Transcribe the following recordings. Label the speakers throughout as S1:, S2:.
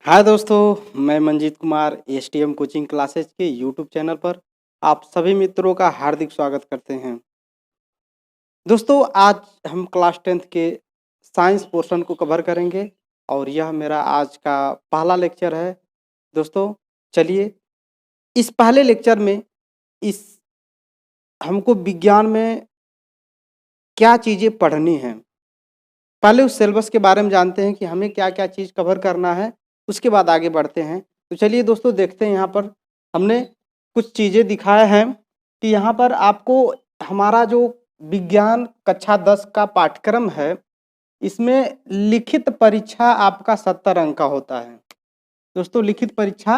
S1: हाय दोस्तों, मैं Manjeet Kumar STM coaching classes के यूट्यूब चैनल पर आप सभी मित्रों का हार्दिक स्वागत करते हैं। दोस्तों, आज हम क्लास 10th के साइंस पोर्शन को कवर करेंगे और यह मेरा आज का पहला लेक्चर है। दोस्तों, चलिए इस पहले लेक्चर में इस हमको विज्ञान में क्या चीज़ें पढ़नी हैं, पहले उस सिलेबस के बारे में जानते हैं कि हमें क्या-क्या चीज़ कवर करना है, उसके बाद आगे बढ़ते हैं। तो चलिए दोस्तों देखते हैं यहाँ पर हमने कुछ चीज़ें दिखाया है कि यहाँ पर आपको हमारा जो विज्ञान कक्षा 10 का पाठ्यक्रम है, इसमें लिखित परीक्षा आपका 70 अंक का होता है। दोस्तों लिखित परीक्षा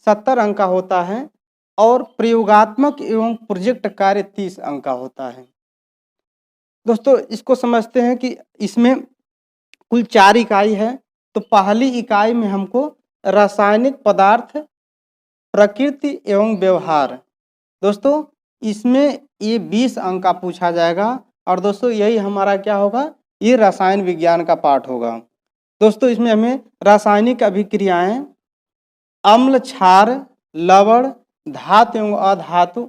S1: 70 अंक का होता है और प्रयोगात्मक एवं प्रोजेक्ट कार्य 30 अंक का होता है। दोस्तों इसको समझते हैं कि इसमें कुल 4 इकाई है। तो पहली इकाई में हमको रासायनिक पदार्थ, प्रकृति एवं व्यवहार, दोस्तों इसमें ये 20 अंक का पूछा जाएगा और दोस्तों यही हमारा क्या होगा, ये रसायन विज्ञान का पाठ होगा। दोस्तों इसमें हमें रासायनिक अभिक्रियाएं, अम्ल, क्षार, लवण, धातु एवं अधातु,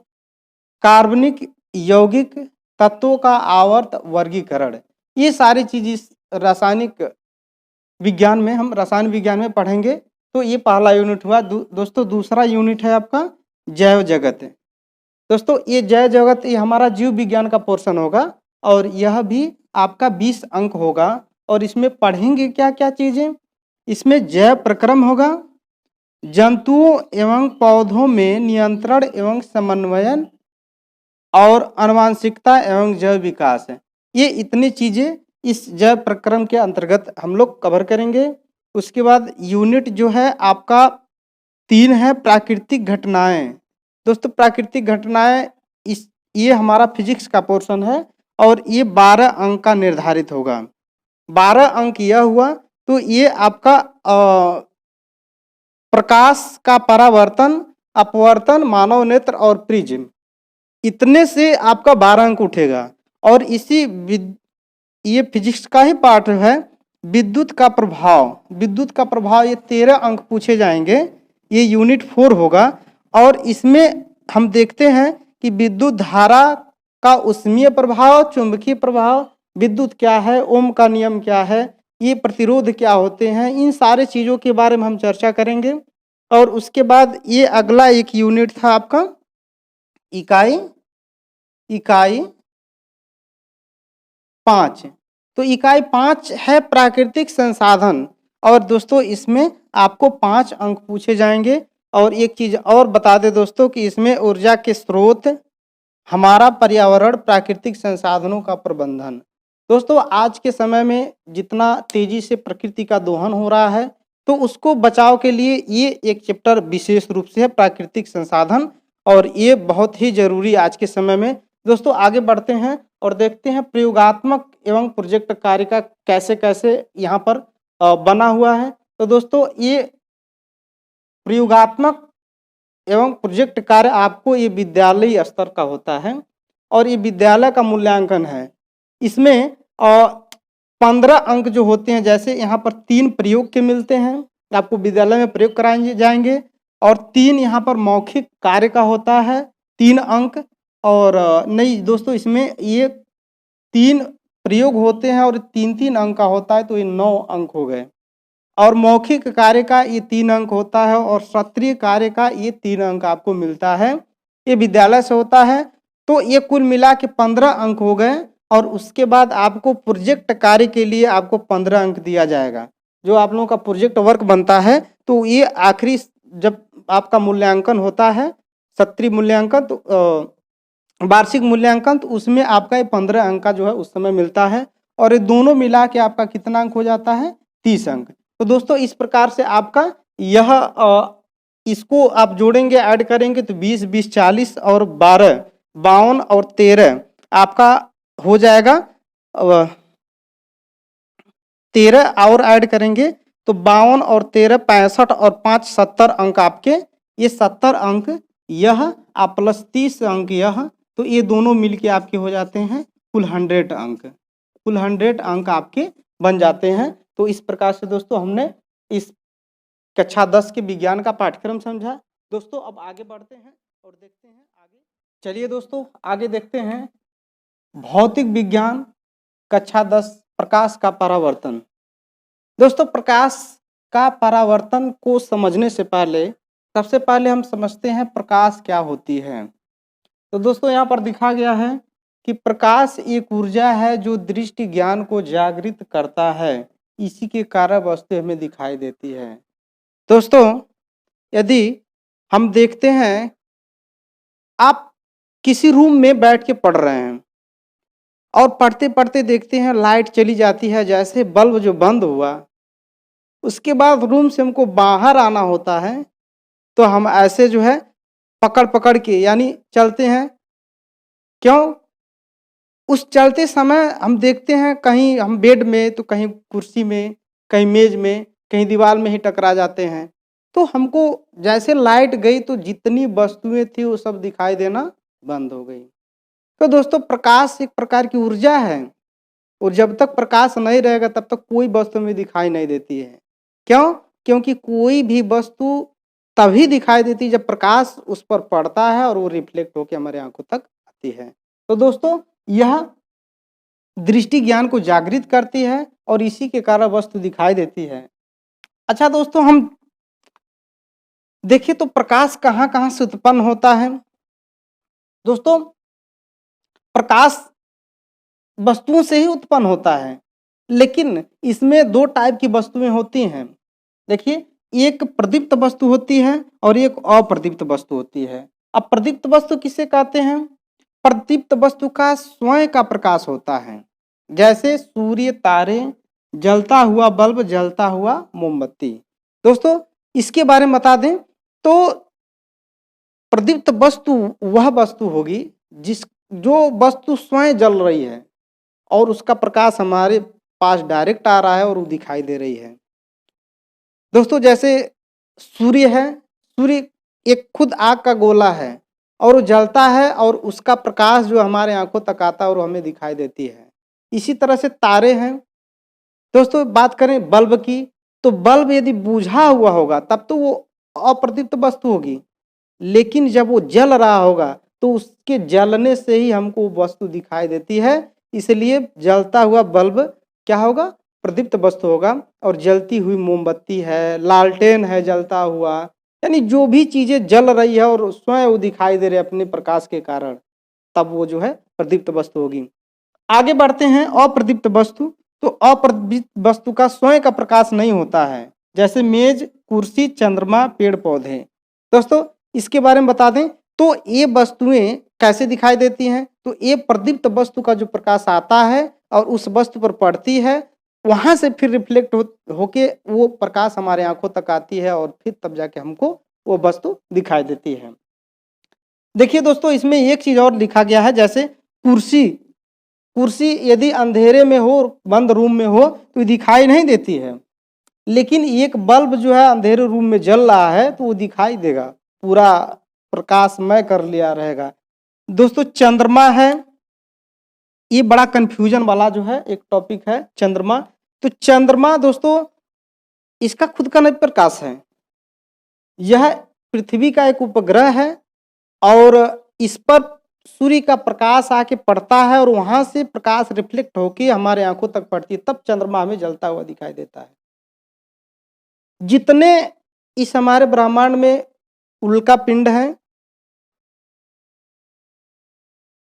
S1: कार्बनिक यौगिक तत्वों का आवर्त वर्गीकरण, ये सारी चीज इस रासायनिक विज्ञान में हम रसायन विज्ञान में पढ़ेंगे। तो ये पहला यूनिट हुआ। दोस्तों दूसरा यूनिट है आपका जैव जगत। दोस्तों ये जैव जगत ये हमारा जीव विज्ञान का पोर्शन होगा और यह भी आपका 20 अंक होगा। और इसमें पढ़ेंगे क्या क्या चीजें, इसमें जैव प्रक्रम होगा, जंतुओं एवं पौधों में नियंत्रण एवं समन्वयन और आनुवांशिकता एवं जैव विकास है। ये इतनी चीजें इस जैव प्रक्रम के अंतर्गत हम लोग कवर करेंगे। उसके बाद यूनिट जो है आपका 3 है, प्राकृतिक घटनाएं। दोस्तों प्राकृतिक घटनाएं ये हमारा फिजिक्स का पोर्शन है और ये 12 अंक का निर्धारित होगा। 12 अंक यह हुआ। तो ये आपका प्रकाश का परावर्तन, अपवर्तन, मानव नेत्र और प्रिज्म, इतने से आपका 12 अंक उठेगा। और ये फिजिक्स का ही पार्ट है। विद्युत का प्रभाव ये 13 अंक पूछे जाएंगे। ये यूनिट 4 होगा और इसमें हम देखते हैं कि विद्युत धारा का उष्मीय प्रभाव, चुंबकीय प्रभाव, विद्युत क्या है, ओम का नियम क्या है, ये प्रतिरोध क्या होते हैं, इन सारे चीज़ों के बारे में हम चर्चा करेंगे। और उसके बाद ये अगला एक यूनिट था आपका इकाई 5। तो इकाई 5 है प्राकृतिक संसाधन और दोस्तों इसमें आपको 5 अंक पूछे जाएंगे। और एक चीज और बता दें दोस्तों कि इसमें ऊर्जा के स्रोत, हमारा पर्यावरण, प्राकृतिक संसाधनों का प्रबंधन। दोस्तों आज के समय में जितना तेजी से प्रकृति का दोहन हो रहा है, तो उसको बचाव के लिए ये एक चैप्टर विशेष रूप से है, प्राकृतिक संसाधन, और ये बहुत ही जरूरी आज के समय में। दोस्तों आगे बढ़ते हैं और देखते हैं प्रयोगात्मक एवं प्रोजेक्ट कार्य का कैसे कैसे यहाँ पर बना हुआ है। तो दोस्तों ये प्रयोगात्मक एवं प्रोजेक्ट कार्य आपको ये विद्यालय स्तर का होता है और ये विद्यालय का मूल्यांकन है। इसमें 15 अंक जो होते हैं, जैसे यहाँ पर 3 प्रयोग के मिलते हैं, आपको विद्यालय में प्रयोग कराए जाएंगे, और 3 यहाँ पर मौखिक कार्य का होता है 3 अंक। और नहीं दोस्तों इसमें ये 3 प्रयोग होते हैं और 3-3 अंक का होता है, तो ये 9 अंक हो गए। और मौखिक कार्य का ये 3 अंक होता है और सत्रीय कार्य का ये 3 अंक आपको मिलता है, ये विद्यालय से होता है। तो ये कुल मिला के 15 अंक हो गए। और उसके बाद आपको प्रोजेक्ट कार्य के लिए आपको 15 अंक दिया जाएगा। जो आप लोगों का प्रोजेक्ट वर्क बनता है, तो ये आखिरी जब आपका मूल्यांकन होता है, सत्रीय मूल्यांकन, तो वार्षिक मूल्यांकन, तो उसमें आपका ये 15 अंक का जो है उस समय मिलता है। और ये दोनों मिला के आपका कितना अंक हो जाता है, 30 अंक। तो दोस्तों इस प्रकार से आपका यह इसको आप जोड़ेंगे, ऐड करेंगे, तो 20, 20, 40 और 12, 52 और 13 आपका हो जाएगा। 13 और ऐड करेंगे तो 52 और 13 65 और 5 70 अंक आपके। ये 70 अंक यह आप प्लस 30 अंक यह, तो ये दोनों मिलके आपके हो जाते हैं कुल 100 अंक। कुल 100 अंक आपके बन जाते हैं। तो इस प्रकार से दोस्तों हमने इस कक्षा 10 के विज्ञान का पाठ्यक्रम समझा। दोस्तों अब आगे बढ़ते हैं और देखते हैं आगे। चलिए दोस्तों आगे देखते हैं भौतिक विज्ञान कक्षा 10 प्रकाश का परावर्तन। दोस्तों प्रकाश का परावर्तन को समझने से पहले सबसे पहले हम समझते हैं प्रकाश क्या होती है। तो दोस्तों यहाँ पर दिखा गया है कि प्रकाश एक ऊर्जा है जो दृष्टि ज्ञान को जागृत करता है, इसी के कारण वस्तु हमें दिखाई देती है। दोस्तों यदि हम देखते हैं आप किसी रूम में बैठ के पढ़ रहे हैं और पढ़ते पढ़ते देखते हैं लाइट चली जाती है, जैसे बल्ब जो बंद हुआ उसके बाद रूम से हमको बाहर आना होता है, तो हम ऐसे जो है पकड़ पकड़ के यानी चलते हैं। क्यों? उस चलते समय हम देखते हैं कहीं हम बेड में तो कहीं कुर्सी में, कहीं मेज में, कहीं दीवार में ही टकरा जाते हैं। तो हमको जैसे लाइट गई तो जितनी वस्तुएं थी वो सब दिखाई देना बंद हो गई। तो दोस्तों प्रकाश एक प्रकार की ऊर्जा है और जब तक प्रकाश नहीं रहेगा तब तक कोई वस्तु में दिखाई नहीं देती है। क्यों? क्योंकि कोई भी वस्तु तभी दिखाई देती है जब प्रकाश उस पर पड़ता है और वो रिफ्लेक्ट होकर हमारे आंखों तक आती है। तो दोस्तों यह दृष्टि ज्ञान को जागृत करती है और इसी के कारण वस्तु दिखाई देती है। अच्छा दोस्तों हम देखिए तो प्रकाश कहाँ कहाँ से उत्पन्न होता है। दोस्तों प्रकाश वस्तुओं से ही उत्पन्न होता है, लेकिन इसमें दो टाइप की वस्तुएं होती हैं। देखिए एक प्रदीप्त वस्तु होती है और एक अप्रदीप्त वस्तु होती है। अब प्रदीप्त वस्तु किसे कहते हैं? प्रदीप्त वस्तु का स्वयं का प्रकाश होता है, जैसे सूर्य, तारे, जलता हुआ बल्ब, जलता हुआ मोमबत्ती। दोस्तों इसके बारे में बता दें तो प्रदीप्त वस्तु वह वस्तु होगी जो वस्तु स्वयं जल रही है और उसका प्रकाश हमारे पास डायरेक्ट आ रहा है और वो दिखाई दे रही है। दोस्तों जैसे सूर्य है, सूर्य एक खुद आग का गोला है और वो जलता है और उसका प्रकाश जो हमारे आंखों तक आता है और हमें दिखाई देती है। इसी तरह से तारे हैं। दोस्तों बात करें बल्ब की, तो बल्ब यदि बुझा हुआ होगा तब तो वो अप्रदीप्त वस्तु होगी, लेकिन जब वो जल रहा होगा तो उसके जलने से ही हमको वस्तु दिखाई देती है। इसलिए जलता हुआ बल्ब क्या होगा? प्रदीप्त वस्तु होगा। और जलती हुई मोमबत्ती है, लालटेन है जलता हुआ, यानी जो भी चीजें जल रही है और स्वयं वो दिखाई दे रहे अपने प्रकाश के कारण, तब वो जो है प्रदीप्त वस्तु होगी। आगे बढ़ते हैं अप्रदीप्त वस्तु। तो अप्रदीप्त वस्तु का स्वयं का प्रकाश नहीं होता है, जैसे मेज, कुर्सी, चंद्रमा, पेड़ पौधे। दोस्तों इसके बारे में बता दें तो ये वस्तुएं कैसे दिखाई देती हैं? तो ये प्रदीप्त वस्तु का जो प्रकाश आता है और उस वस्तु पर पड़ती है, वहां से फिर रिफ्लेक्ट होके वो प्रकाश हमारे आंखों तक आती है और फिर तब जाके हमको वो वस्तु दिखाई देती है। देखिए दोस्तों इसमें एक चीज और लिखा गया है, जैसे कुर्सी यदि अंधेरे में हो, बंद रूम में हो तो दिखाई नहीं देती है, लेकिन एक बल्ब जो है अंधेरे रूम में जल रहा है तो वो दिखाई देगा, पूरा प्रकाशमय कर लिया रहेगा। दोस्तों चंद्रमा है, ये बड़ा कंफ्यूजन वाला जो है एक टॉपिक है चंद्रमा। तो चंद्रमा दोस्तों इसका खुद का नहीं प्रकाश है, यह पृथ्वी का एक उपग्रह है और इस पर सूर्य का प्रकाश आके पड़ता है और वहां से प्रकाश रिफ्लेक्ट होके हमारे आंखों तक पड़ती है, तब चंद्रमा हमें जलता हुआ दिखाई देता है। जितने इस हमारे ब्रह्मांड में उल्का पिंड है,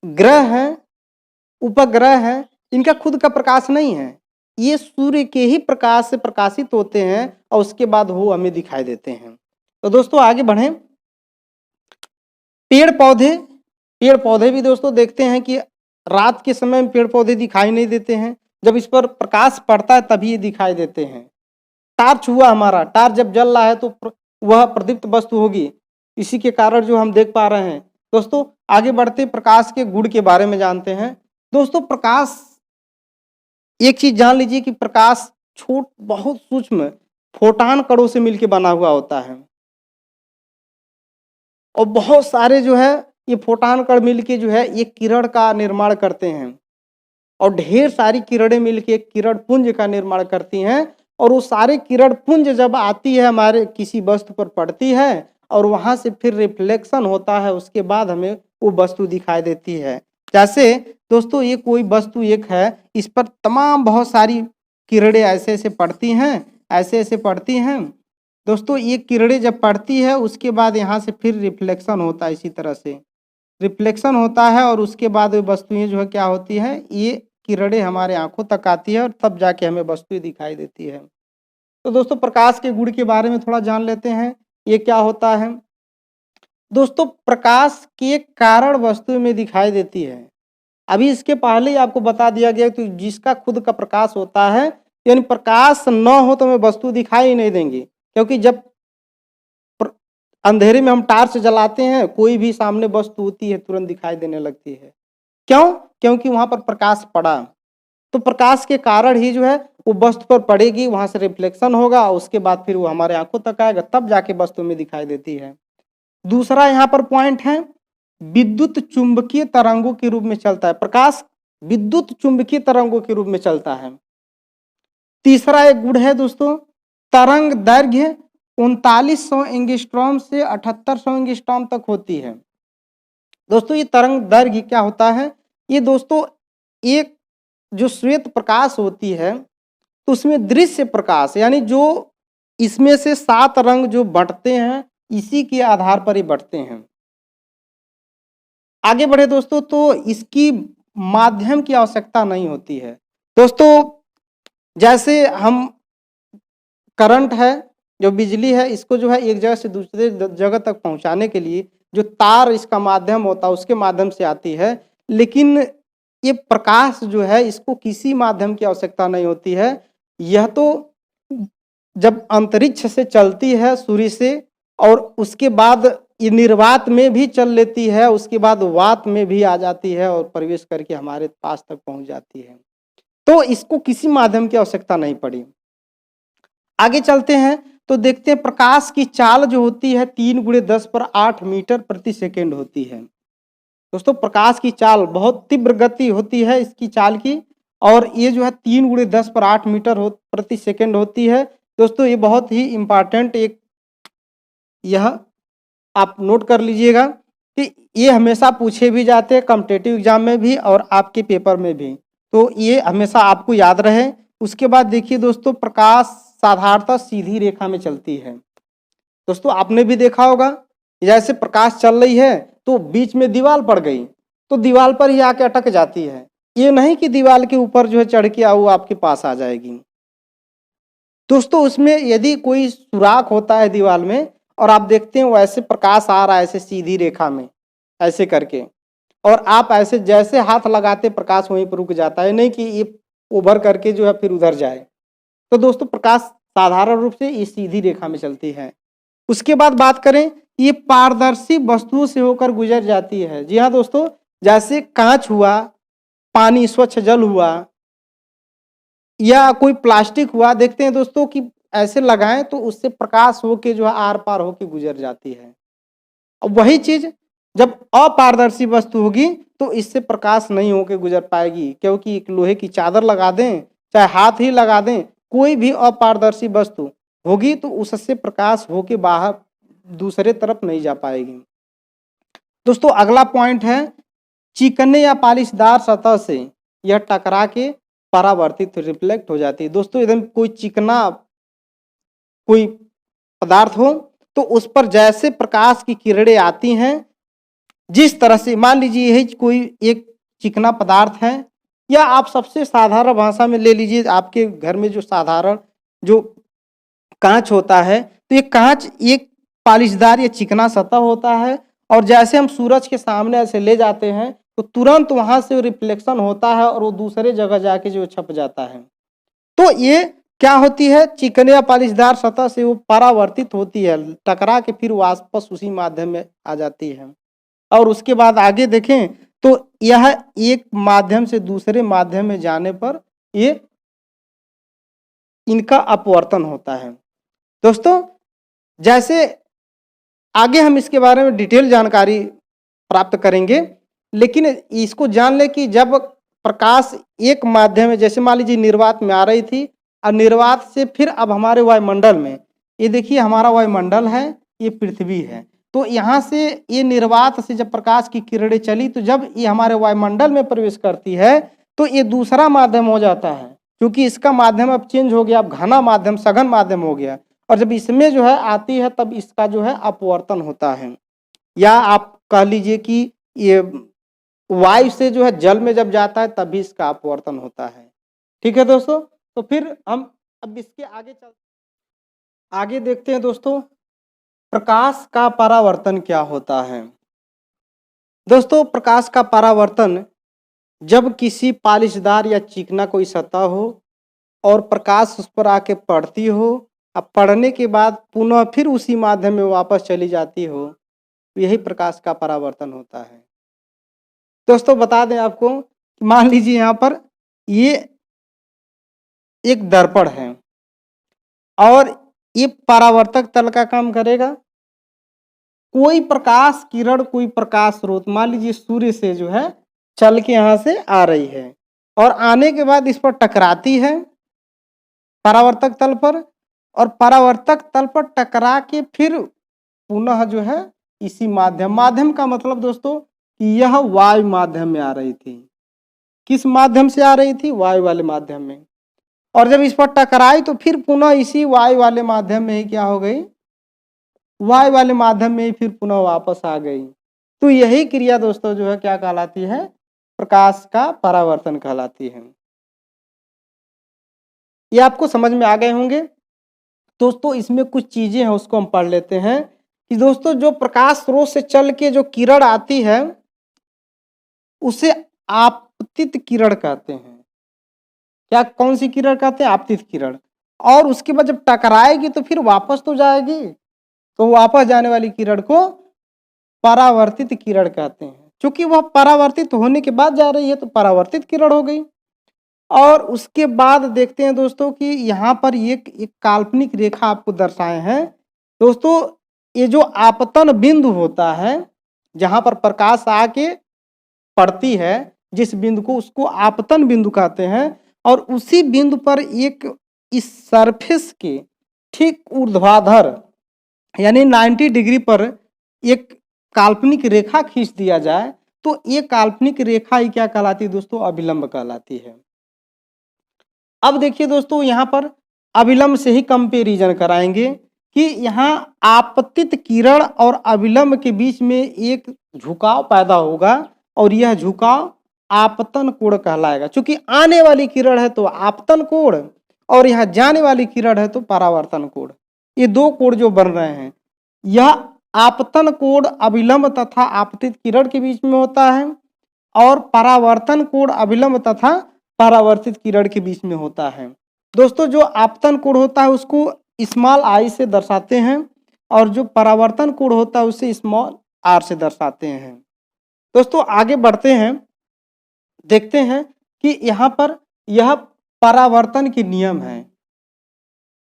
S1: ग्रह हैं, उपग्रह हैं, इनका खुद का प्रकाश नहीं है, ये सूर्य के ही प्रकाश से प्रकाशित होते हैं और उसके बाद वो हमें दिखाई देते हैं। तो दोस्तों आगे बढ़ें। पेड़ पौधे भी दोस्तों देखते हैं कि रात के समय में पेड़ पौधे दिखाई नहीं देते हैं, जब इस पर प्रकाश पड़ता है तभी ये दिखाई देते हैं। टार्च हुआ हमारा, टार्च जब जल रहा है तो वह प्रदीप्त वस्तु होगी, इसी के कारण जो हम देख पा रहे हैं। दोस्तों आगे बढ़ते प्रकाश के गुण के बारे में जानते हैं। दोस्तों प्रकाश, एक चीज जान लीजिए कि प्रकाश बहुत सूक्ष्म फोटान कणों से मिलकर बना हुआ होता है और बहुत सारे जो है ये फोटान कण मिलके जो है एक किरण का निर्माण करते हैं और ढेर सारी किरणें मिलके एक किरण पुंज का निर्माण करती हैं और वो सारे किरण पुंज जब आती है हमारे किसी वस्तु पर पड़ती है और वहां से फिर रिफ्लेक्शन होता है, उसके बाद हमें वो वस्तु दिखाई देती है। जैसे दोस्तों ये कोई वस्तु एक है, इस पर तमाम बहुत सारी किरणें ऐसे ऐसे पड़ती हैं, ऐसे ऐसे पड़ती हैं। दोस्तों ये किरणें जब पड़ती है उसके बाद यहाँ से फिर रिफ्लेक्शन होता है, इसी तरह से रिफ्लेक्शन होता है और उसके बाद वस्तुएं जो है क्या होती है, ये किरणें हमारे आंखों तक आती है और तब जाके हमें वस्तुएं दिखाई देती है। तो दोस्तों प्रकाश के गुण के बारे में थोड़ा जान लेते हैं, ये क्या होता है। दोस्तों प्रकाश के कारण वस्तु में दिखाई देती है। अभी इसके पहले ही आपको बता दिया गया तो जिसका खुद का प्रकाश होता है, यानी प्रकाश न हो तो हमें वस्तु दिखाई ही नहीं देंगी, क्योंकि जब अंधेरे में हम टार्च जलाते हैं कोई भी सामने वस्तु होती है तुरंत दिखाई देने लगती है। क्यों? क्योंकि वहां पर प्रकाश पड़ा। तो प्रकाश के कारण ही जो है वो वस्तु पर पड़ेगी, वहां से रिफ्लेक्शन होगा, उसके बाद फिर वो हमारे आंखों तक आएगा, तब जाके वस्तु में दिखाई देती है। दूसरा यहाँ पर पॉइंट है, विद्युत चुंबकीय तरंगों के रूप में चलता है। प्रकाश विद्युत चुंबकीय तरंगों के रूप में चलता है। तीसरा एक गुण है दोस्तों, तरंग दैर्घ्य 3900 एंगस्ट्रॉम से 7800 एंगस्ट्रॉम तक होती है। दोस्तों ये तरंग दैर्घ्य क्या होता है, ये दोस्तों एक जो श्वेत प्रकाश होती है तो उसमें दृश्य प्रकाश, यानी जो इसमें से 7 रंग जो बंटते हैं इसी के आधार पर ही बंटते हैं। आगे बढ़े दोस्तों, तो इसकी माध्यम की आवश्यकता नहीं होती है। दोस्तों जैसे हम करंट है, जो बिजली है, इसको जो है एक जगह से दूसरे जगह तक पहुंचाने के लिए जो तार इसका माध्यम होता है उसके माध्यम से आती है, लेकिन ये प्रकाश जो है इसको किसी माध्यम की आवश्यकता नहीं होती है। यह तो जब अंतरिक्ष से चलती है सूर्य से और उसके बाद ये निर्वात में भी चल लेती है, उसके बाद वात में भी आ जाती है और प्रवेश करके हमारे पास तक पहुंच जाती है, तो इसको किसी माध्यम की आवश्यकता नहीं पड़ी। आगे चलते हैं तो देखते हैं प्रकाश की चाल जो होती है 3×10⁸ मीटर प्रति सेकेंड होती है। दोस्तों प्रकाश की चाल बहुत तीव्र गति होती है इसकी चाल की, और ये जो है 3×10⁸ मीटर प्रति सेकेंड होती है। दोस्तों ये बहुत ही इम्पॉर्टेंट एक, यह आप नोट कर लीजिएगा कि ये हमेशा पूछे भी जाते हैं कॉम्पिटिटिव एग्जाम में भी और आपके पेपर में भी, तो ये हमेशा आपको याद रहे। उसके बाद देखिए दोस्तों, प्रकाश साधारणतः सीधी रेखा में चलती है। दोस्तों आपने भी देखा होगा, जैसे प्रकाश चल रही है तो बीच में दीवार पड़ गई तो दीवार पर ही आके अटक जाती है, ये नहीं कि दीवार के ऊपर जो है चढ़ के वो आपके पास आ जाएगी। दोस्तों उसमें यदि कोई सुराख होता है दीवार में और आप देखते हैं वैसे प्रकाश आ रहा है ऐसे सीधी रेखा में ऐसे करके, और आप ऐसे जैसे हाथ लगाते प्रकाश वहीं पर रुक जाता है, नहीं कि ये उभर करके जो है फिर उधर जाए। तो दोस्तों प्रकाश साधारण रूप से इस सीधी रेखा में चलती है। उसके बाद बात करें, ये पारदर्शी वस्तुओं से होकर गुजर जाती है। जी हाँ दोस्तों, जैसे कांच हुआ, पानी स्वच्छ जल हुआ, या कोई प्लास्टिक हुआ, देखते हैं दोस्तों कि ऐसे लगाएं तो उससे प्रकाश होके जो है आर पार होके गुजर जाती है। अब वही चीज जब अपारदर्शी वस्तु होगी तो इससे प्रकाश नहीं होके गुजर पाएगी, क्योंकि एक लोहे की चादर लगा दें चाहे हाथ ही लगा दें, कोई भी अपारदर्शी वस्तु होगी तो उससे प्रकाश होके बाहर दूसरे तरफ नहीं जा पाएगी। दोस्तों अगला पॉइंट है, चिकने या पॉलिशदार सतह से यह टकरा के परावर्तित रिफ्लेक्ट हो जाती है। दोस्तों एकदम कोई चिकना कोई पदार्थ हो तो उस पर जैसे प्रकाश की किरणें आती हैं, जिस तरह से मान लीजिए यही कोई एक चिकना पदार्थ है, या आप सबसे साधारण भाषा में ले लीजिए, आपके घर में जो साधारण जो कांच होता है, तो ये कांच एक पॉलिशदार या चिकना सतह होता है, और जैसे हम सूरज के सामने ऐसे ले जाते हैं तो तुरंत वहां से रिफ्लेक्शन होता है और वो दूसरे जगह जाके जो छप जाता है। तो ये क्या होती है, चिकने या पॉलिशदार सतह से वो परावर्तित होती है, टकरा के फिर वापस उसी माध्यम में आ जाती है। और उसके बाद आगे देखें तो यह एक माध्यम से दूसरे माध्यम में जाने पर ये इनका अपवर्तन होता है। दोस्तों जैसे आगे हम इसके बारे में डिटेल जानकारी प्राप्त करेंगे, लेकिन इसको जान ले कि जब प्रकाश एक माध्यम में, जैसे मान लीजिए निर्वात में आ रही थी और निर्वात से फिर अब हमारे वायुमंडल में, ये देखिए हमारा वायुमंडल है, ये पृथ्वी है। तो यहाँ से ये निर्वात से जब प्रकाश की किरणें चली तो जब ये हमारे वायुमंडल में प्रवेश करती है तो ये दूसरा माध्यम हो जाता है, क्योंकि इसका माध्यम अब चेंज हो गया, अब घना माध्यम सघन माध्यम हो गया। और जब इसमें जो है आती है तब इसका जो है अपवर्तन होता है, या आप कह लीजिए कि ये वायु से जो है जल में जब जाता है तभी इसका अपवर्तन होता है। ठीक है दोस्तों, तो फिर हम अब इसके आगे देखते हैं दोस्तों, प्रकाश का परावर्तन क्या होता है। दोस्तों प्रकाश का परावर्तन जब किसी पालिशदार या चिकना कोई सतह हो और प्रकाश उस पर आके पड़ती हो, अब पड़ने के बाद पुनः फिर उसी माध्यम में वापस चली जाती हो, यही प्रकाश का परावर्तन होता है। दोस्तों बता दें आपको, मान लीजिए यहाँ पर ये एक दर्पण है और ये परावर्तक तल का काम करेगा। कोई प्रकाश किरण, कोई प्रकाश स्रोत, मान लीजिए सूर्य से जो है चल के यहाँ से आ रही है और आने के बाद इस पर टकराती है परावर्तक तल पर, और परावर्तक तल पर टकरा के फिर पुनः जो है इसी माध्यम का मतलब दोस्तों कि यह वायु माध्यम में आ रही थी। किस माध्यम से आ रही थी? वायु वाले माध्यम में। और जब इस पर टकराई तो फिर पुनः इसी वायु वाले माध्यम में ही क्या हो गई? वायु वाले माध्यम में ही फिर पुनः वापस आ गई। तो यही क्रिया दोस्तों जो है क्या कहलाती है? प्रकाश का परावर्तन कहलाती है। ये आपको समझ में आ गए होंगे। दोस्तों इसमें कुछ चीजें हैं उसको हम पढ़ लेते हैं कि दोस्तों जो प्रकाश स्रोत से चल के जो किरण आती है उसे आपतित किरण कहते हैं। क्या, कौन सी किरण कहते हैं? आपतित किरण। और उसके बाद जब टकराएगी तो फिर वापस तो जाएगी, तो वापस जाने वाली किरण को परावर्तित किरण कहते हैं। क्योंकि वह परावर्तित होने के बाद जा रही है तो परावर्तित किरण हो गई। और उसके बाद देखते हैं दोस्तों कि यहाँ पर एक काल्पनिक रेखा आपको दर्शाए हैं। दोस्तों ये जो आपतन बिंदु होता है जहाँ पर प्रकाश आके पड़ती है, जिस बिंदु को, उसको आपतन बिंदु कहते हैं। और उसी बिंदु पर एक इस सरफेस के ठीक ऊर्ध्वाधर यानी 90 डिग्री पर एक काल्पनिक रेखा खींच दिया जाए तो ये काल्पनिक रेखा ही क्या कहलाती है दोस्तों? अभिलंब कहलाती है। अब देखिए दोस्तों यहाँ पर अभिलंब से ही कंपैरिजन कराएंगे कि यहाँ आपतित किरण और अभिलंब के बीच में एक झुकाव पैदा होगा और यह झुकाव आपतन कोण कहलाएगा। क्योंकि आने वाली किरण है तो आपतन कोण और यहाँ जाने वाली किरण है तो परावर्तन कोण। ये दो कोण जो बन रहे हैं, यह आपतन कोण अभिलंब तथा आपतित किरण के बीच में होता है और परावर्तन कोण अभिलंब तथा परावर्तित किरण के बीच में होता है। दोस्तों जो आपतन कोण होता है उसको स्मॉल आई से दर्शाते हैं और जो परावर्तन कोण होता है उसे स्मॉल आर से दर्शाते हैं। दोस्तों आगे बढ़ते हैं, देखते हैं कि यहाँ पर यह परावर्तन के नियम है।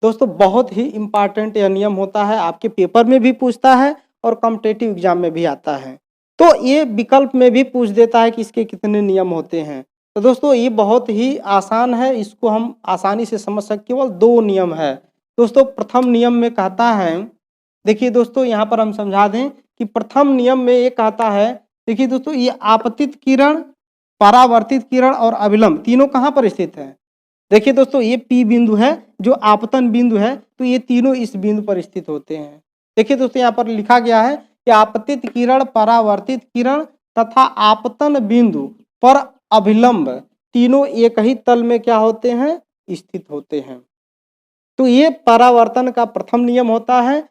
S1: दोस्तों बहुत ही इंपॉर्टेंट यह नियम होता है, आपके पेपर में भी पूछता है और कॉम्पिटिटिव एग्जाम में भी आता है। तो ये विकल्प में भी पूछ देता है कि इसके कितने नियम होते हैं। तो दोस्तों ये बहुत ही आसान है, इसको हम आसानी से समझ सकते, केवल 2 नियम है। दोस्तों प्रथम नियम में कहता है, देखिए दोस्तों यहाँ पर हम समझा दें कि प्रथम नियम में ये कहता है, देखिए दोस्तों ये आपतित किरण, परावर्तित किरण और अभिलंब तीनों कहाँ पर स्थित है? देखिए दोस्तों ये P बिंदु है जो आपतन बिंदु है, तो ये तीनों इस बिंदु पर स्थित होते हैं। देखिए दोस्तों यहाँ पर लिखा गया है कि आपतित किरण, परावर्तित किरण तथा आपतन बिंदु पर अभिलंब तीनों एक ही तल में क्या होते हैं? स्थित होते हैं। तो ये परावर्तन का प्रथम नियम होता है।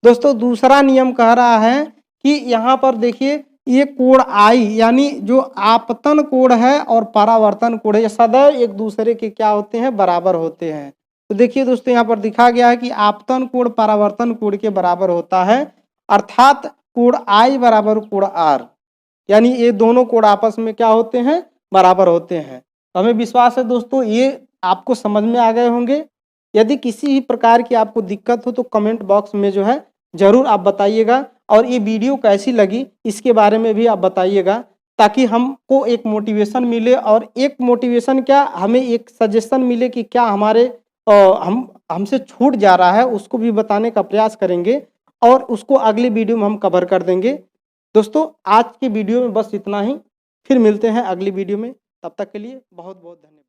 S1: दोस्तों दूसरा नियम कह रहा है कि यहाँ पर देखिए ये कोण आई यानी जो आपतन कोण है और परावर्तन कोण है, ये सदैव एक दूसरे के क्या होते हैं? बराबर होते हैं। तो देखिए दोस्तों यहाँ पर दिखा गया है कि आपतन कोण परावर्तन कोण के बराबर होता है, अर्थात कोण आई बराबर कोण आर, यानी ये दोनों कोण आपस में क्या होते हैं? बराबर होते हैं। तो हमें विश्वास है दोस्तों ये आपको समझ में आ गए होंगे। यदि किसी भी प्रकार की आपको दिक्कत हो तो कमेंट बॉक्स में जो है जरूर आप बताइएगा, और ये वीडियो कैसी लगी इसके बारे में भी आप बताइएगा, ताकि हमको एक मोटिवेशन मिले, और एक मोटिवेशन क्या, हमें एक सजेशन मिले कि क्या हमारे हमसे छूट जा रहा है उसको भी बताने का प्रयास करेंगे और उसको अगली वीडियो में हम कवर कर देंगे। दोस्तों आज की वीडियो में बस इतना ही, फिर मिलते हैं अगली वीडियो में, तब तक के लिए बहुत बहुत धन्यवाद।